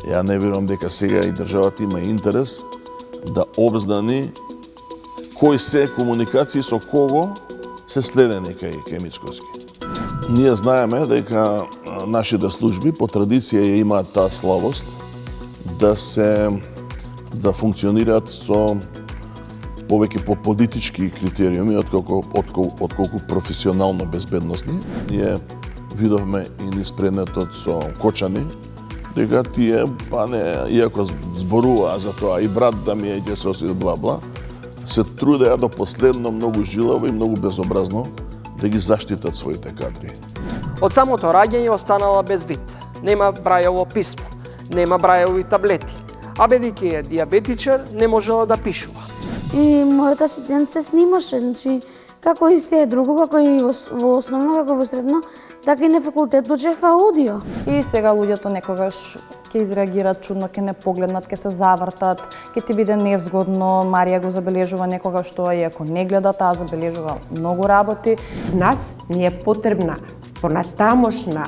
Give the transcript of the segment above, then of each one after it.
Ја не верувам дека сега и државата има интерес да обзнани кои се комуникации со кого се следени кај Мицкоски. Ние знаеме дека нашите служби по традиција ја имаат таа слабост да функционираат со повеќе по политички критериуми отколку професионално безбедносни. Ние видовме и низ предметот со Кочани дека тие, иако зборуваа за тоа и брат да ми ќе се освои бла-бла, се трудеа до последно многу жилаво и многу безобразно да ги заштитат своите кадри. Од самото раѓање останала без вид. Нема брајово писмо, нема брајови таблети, а бидејќи е диабетичар, не можела да пишува. И мојот асистент се снимаше, значи, како и се друго, како и во основно, како во средно, така и на факултет учев аудио. И сега луѓето некогаш ќе изреагираат чудно, ќе не погледнат, ќе се завртат, ќе ти биде незгодно. Марија го забележува некогаш тоа, и ако не гледа, таа забележува многу работи. Нас ни е потребна понатамошна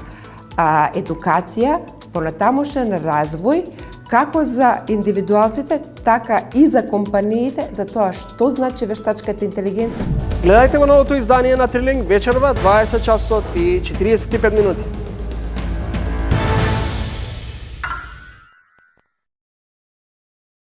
едукација, понатамошен развој, како за индивидуалците, така и за компаниите, за тоа што значи вештачката интелигенција. Гледајте го новото издание на Трилинг вечерва 20 часот и 45 минути.